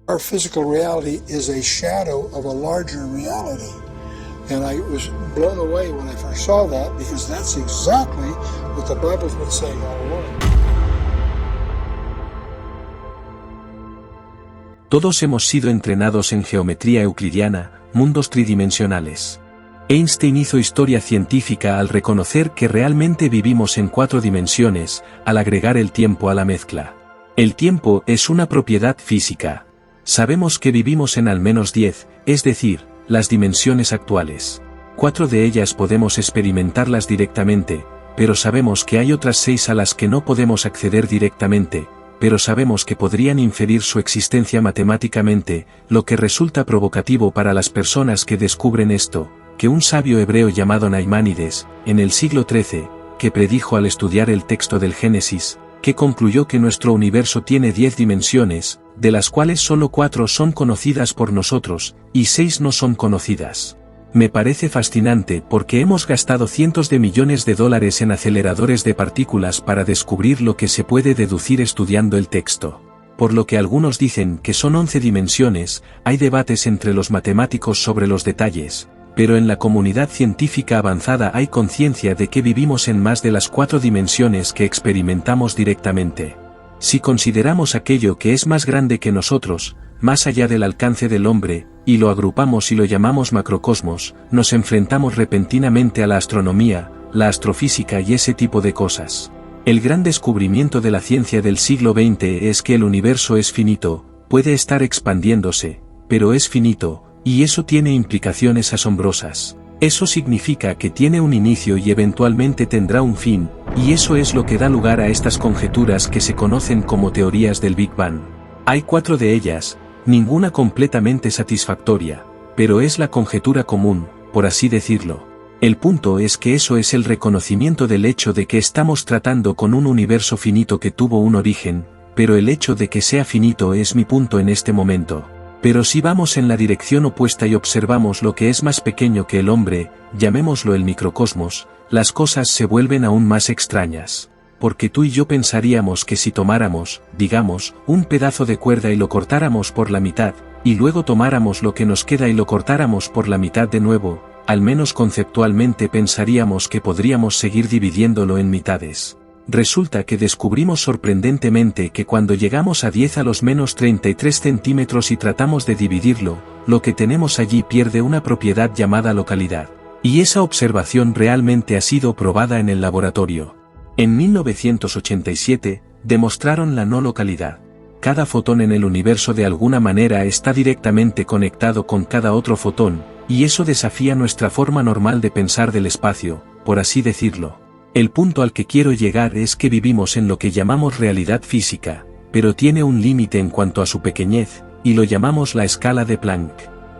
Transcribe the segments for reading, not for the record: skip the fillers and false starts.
Our physical reality is a shadow of a larger reality. And I was blown away when I first saw that, because that's exactly what the Bible's been saying all along. Todos hemos sido entrenados en geometría euclidiana, mundos tridimensionales. Einstein hizo historia científica al reconocer que realmente vivimos en 4 dimensiones, al agregar el tiempo a la mezcla. El tiempo es una propiedad física. Sabemos que vivimos en al menos 10, es decir, las dimensiones actuales. 4 de ellas podemos experimentarlas directamente, pero sabemos que hay otras 6 a las que no podemos acceder directamente, pero sabemos que podrían inferir su existencia matemáticamente, lo que resulta provocativo para las personas que descubren esto, que un sabio hebreo llamado Naimanides, en el siglo XIII, que predijo al estudiar el texto del Génesis, que concluyó que nuestro universo tiene 10 dimensiones, de las cuales solo 4 son conocidas por nosotros, y 6 no son conocidas. Me parece fascinante porque hemos gastado cientos de millones de dólares en aceleradores de partículas para descubrir lo que se puede deducir estudiando el texto. Por lo que algunos dicen que son 11 dimensiones, hay debates entre los matemáticos sobre los detalles, pero en la comunidad científica avanzada hay conciencia de que vivimos en más de las 4 dimensiones que experimentamos directamente. Si consideramos aquello que es más grande que nosotros, más allá del alcance del hombre, y lo agrupamos y lo llamamos macrocosmos, nos enfrentamos repentinamente a la astronomía, la astrofísica y ese tipo de cosas. El gran descubrimiento de la ciencia del siglo XX es que el universo es finito, puede estar expandiéndose, pero es finito, y eso tiene implicaciones asombrosas. Eso significa que tiene un inicio y eventualmente tendrá un fin, y eso es lo que da lugar a estas conjeturas que se conocen como teorías del Big Bang. Hay 4 de ellas, ninguna completamente satisfactoria, pero es la conjetura común, por así decirlo. El punto es que eso es el reconocimiento del hecho de que estamos tratando con un universo finito que tuvo un origen, pero el hecho de que sea finito es mi punto en este momento. Pero si vamos en la dirección opuesta y observamos lo que es más pequeño que el hombre, llamémoslo el microcosmos, las cosas se vuelven aún más extrañas. Porque tú y yo pensaríamos que si tomáramos, digamos, un pedazo de cuerda y lo cortáramos por la mitad, y luego tomáramos lo que nos queda y lo cortáramos por la mitad de nuevo, al menos conceptualmente pensaríamos que podríamos seguir dividiéndolo en mitades. Resulta que descubrimos sorprendentemente que cuando llegamos a 10 a los menos 33 centímetros y tratamos de dividirlo, lo que tenemos allí pierde una propiedad llamada localidad. Y esa observación realmente ha sido probada en el laboratorio. En 1987, demostraron la no localidad. Cada fotón en el universo de alguna manera está directamente conectado con cada otro fotón, y eso desafía nuestra forma normal de pensar del espacio, por así decirlo. El punto al que quiero llegar es que vivimos en lo que llamamos realidad física, pero tiene un límite en cuanto a su pequeñez, y lo llamamos la escala de Planck.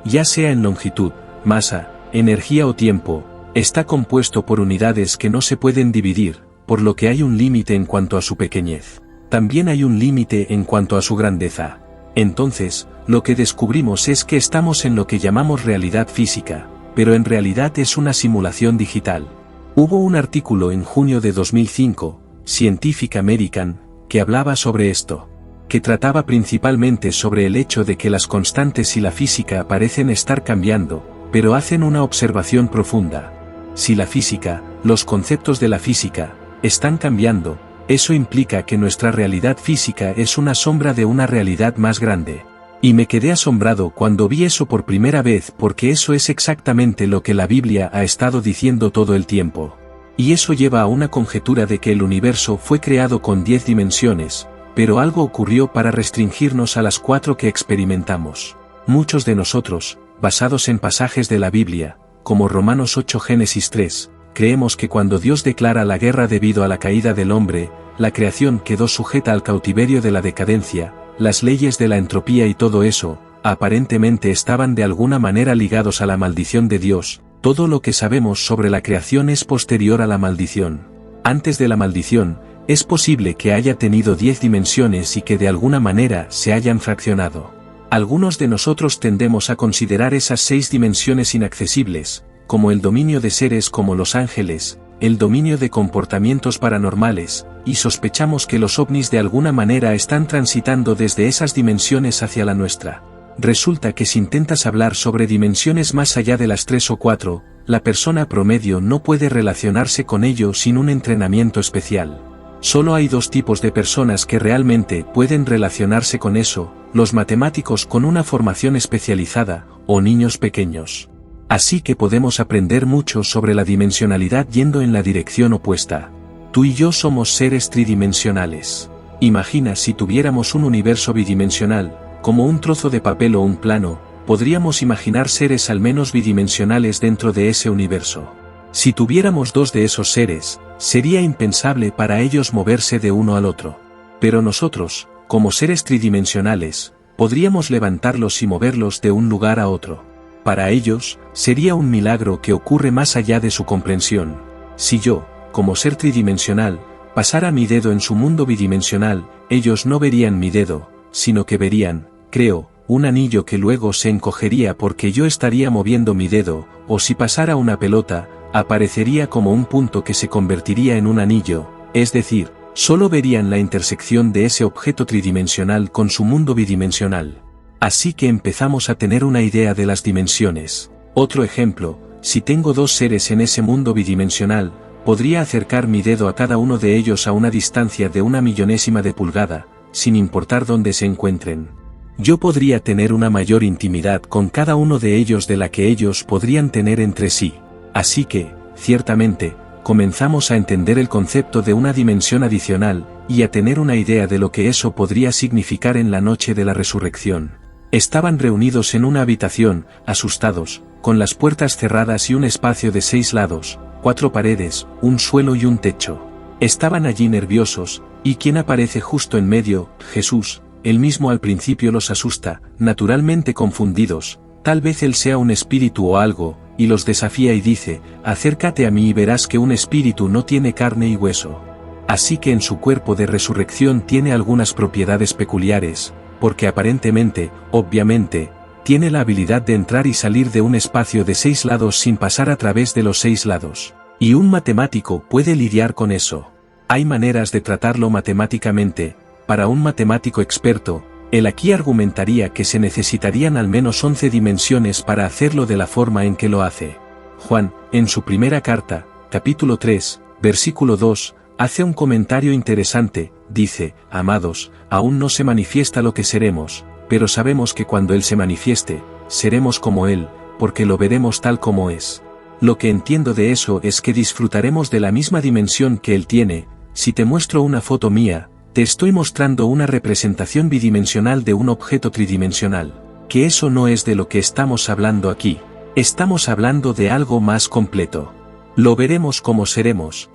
Ya sea en longitud, masa, energía o tiempo, está compuesto por unidades que no se pueden dividir, por lo que hay un límite en cuanto a su pequeñez. También hay un límite en cuanto a su grandeza. Entonces, lo que descubrimos es que estamos en lo que llamamos realidad física, pero en realidad es una simulación digital. Hubo un artículo en junio de 2005, Scientific American, que hablaba sobre esto, que trataba principalmente sobre el hecho de que las constantes y la física parecen estar cambiando, pero hacen una observación profunda. Si la física, los conceptos de la física, están cambiando, eso implica que nuestra realidad física es una sombra de una realidad más grande. Y me quedé asombrado cuando vi eso por primera vez porque eso es exactamente lo que la Biblia ha estado diciendo todo el tiempo. Y eso lleva a una conjetura de que el universo fue creado con 10 dimensiones, pero algo ocurrió para restringirnos a las 4 que experimentamos. Muchos de nosotros, basados en pasajes de la Biblia, como Romanos 8 Génesis 3, creemos que cuando Dios declara la guerra debido a la caída del hombre, la creación quedó sujeta al cautiverio de la decadencia. Las leyes de la entropía y todo eso, aparentemente estaban de alguna manera ligados a la maldición de Dios. Todo lo que sabemos sobre la creación es posterior a la maldición. Antes de la maldición, es posible que haya tenido 10 dimensiones y que de alguna manera se hayan fraccionado. Algunos de nosotros tendemos a considerar esas 6 dimensiones inaccesibles, como el dominio de seres como los ángeles, el dominio de comportamientos paranormales, y sospechamos que los ovnis de alguna manera están transitando desde esas dimensiones hacia la nuestra. Resulta que si intentas hablar sobre dimensiones más allá de las 3 o 4, la persona promedio no puede relacionarse con ello sin un entrenamiento especial. Solo hay 2 tipos de personas que realmente pueden relacionarse con eso, los matemáticos con una formación especializada, o niños pequeños. Así que podemos aprender mucho sobre la dimensionalidad yendo en la dirección opuesta. Tú y yo somos seres tridimensionales. Imagina si tuviéramos un universo bidimensional, como un trozo de papel o un plano, podríamos imaginar seres al menos bidimensionales dentro de ese universo. Si tuviéramos 2 de esos seres, sería impensable para ellos moverse de uno al otro. Pero nosotros, como seres tridimensionales, podríamos levantarlos y moverlos de un lugar a otro. Para ellos, sería un milagro que ocurre más allá de su comprensión. Si yo, como ser tridimensional, pasara mi dedo en su mundo bidimensional, ellos no verían mi dedo, sino que verían, creo, un anillo que luego se encogería porque yo estaría moviendo mi dedo, o si pasara una pelota, aparecería como un punto que se convertiría en un anillo, es decir, solo verían la intersección de ese objeto tridimensional con su mundo bidimensional. Así que empezamos a tener una idea de las dimensiones. Otro ejemplo, si tengo 2 seres en ese mundo bidimensional, podría acercar mi dedo a cada uno de ellos a una distancia de 1/1000ª de pulgada, sin importar dónde se encuentren. Yo podría tener una mayor intimidad con cada uno de ellos de la que ellos podrían tener entre sí. Así que, ciertamente, comenzamos a entender el concepto de una dimensión adicional, y a tener una idea de lo que eso podría significar en la noche de la resurrección. Estaban reunidos en una habitación, asustados, con las puertas cerradas y un espacio de 6 lados, 4 paredes, un suelo y un techo. Estaban allí nerviosos, y ¿quién aparece justo en medio? Jesús. Él mismo al principio los asusta, naturalmente confundidos, tal vez él sea un espíritu o algo, y los desafía y dice, acércate a mí y verás que un espíritu no tiene carne y hueso. Así que en su cuerpo de resurrección tiene algunas propiedades peculiares, porque aparentemente, obviamente, tiene la habilidad de entrar y salir de un espacio de 6 lados sin pasar a través de los 6 lados. Y un matemático puede lidiar con eso. Hay maneras de tratarlo matemáticamente. Para un matemático experto, él aquí argumentaría que se necesitarían al menos 11 dimensiones para hacerlo de la forma en que lo hace. Juan, en su primera carta, capítulo 3, versículo 2, hace un comentario interesante, dice, amados, aún no se manifiesta lo que seremos, pero sabemos que cuando Él se manifieste, seremos como Él, porque lo veremos tal como es. Lo que entiendo de eso es que disfrutaremos de la misma dimensión que Él tiene. Si te muestro una foto mía, te estoy mostrando una representación bidimensional de un objeto tridimensional, que eso no es de lo que estamos hablando aquí. Estamos hablando de algo más completo. Lo veremos como seremos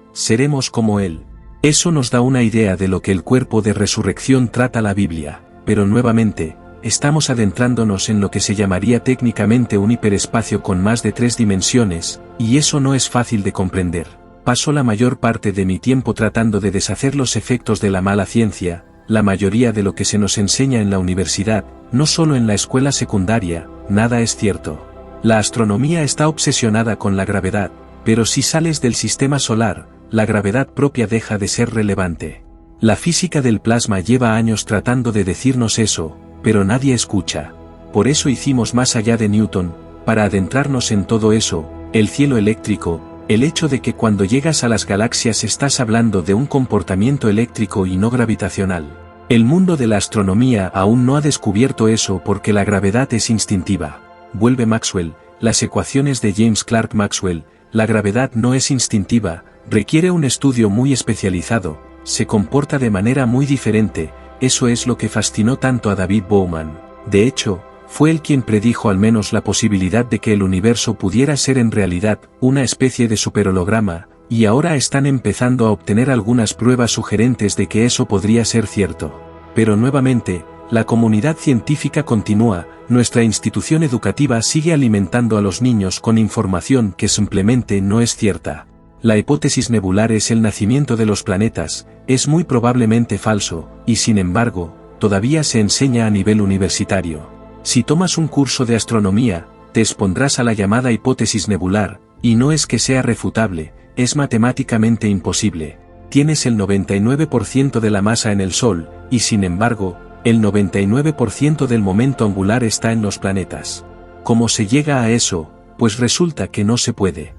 como Él. Eso nos da una idea de lo que el cuerpo de resurrección trata la Biblia, pero nuevamente, estamos adentrándonos en lo que se llamaría técnicamente un hiperespacio con más de 3 dimensiones, y eso no es fácil de comprender. Paso la mayor parte de mi tiempo tratando de deshacer los efectos de la mala ciencia. La mayoría de lo que se nos enseña en la universidad, no solo en la escuela secundaria, nada es cierto. La astronomía está obsesionada con la gravedad, pero si sales del sistema solar, la gravedad propia deja de ser relevante. La física del plasma lleva años tratando de decirnos eso, pero nadie escucha. Por eso hicimos Más allá de Newton, para adentrarnos en todo eso, el cielo eléctrico, el hecho de que cuando llegas a las galaxias estás hablando de un comportamiento eléctrico y no gravitacional. El mundo de la astronomía aún no ha descubierto eso porque la gravedad es instintiva. Vuelve Maxwell, las ecuaciones de James Clerk Maxwell, la gravedad no es instintiva, requiere un estudio muy especializado, se comporta de manera muy diferente, eso es lo que fascinó tanto a David Bowman. De hecho, fue él quien predijo al menos la posibilidad de que el universo pudiera ser en realidad una especie de superholograma, y ahora están empezando a obtener algunas pruebas sugerentes de que eso podría ser cierto. Pero nuevamente, la comunidad científica continúa, nuestra institución educativa sigue alimentando a los niños con información que simplemente no es cierta. La hipótesis nebular es el nacimiento de los planetas, es muy probablemente falso, y sin embargo, todavía se enseña a nivel universitario. Si tomas un curso de astronomía, te expondrás a la llamada hipótesis nebular, y no es que sea refutable, es matemáticamente imposible. Tienes el 99% de la masa en el Sol, y sin embargo, el 99% del momento angular está en los planetas. ¿Cómo se llega a eso? Pues resulta que no se puede.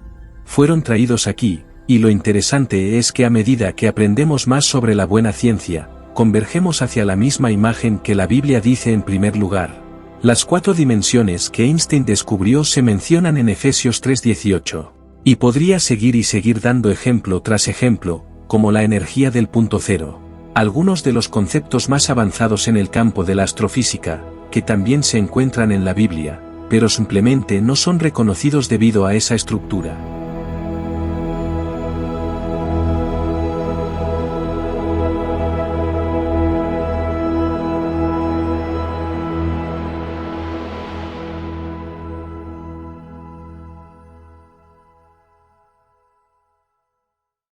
Fueron traídos aquí, y lo interesante es que a medida que aprendemos más sobre la buena ciencia, convergemos hacia la misma imagen que la Biblia dice en primer lugar. Las 4 dimensiones que Einstein descubrió se mencionan en Efesios 3:18. Y podría seguir y seguir dando ejemplo tras ejemplo, como la energía del punto cero. Algunos de los conceptos más avanzados en el campo de la astrofísica, que también se encuentran en la Biblia, pero simplemente no son reconocidos debido a esa estructura.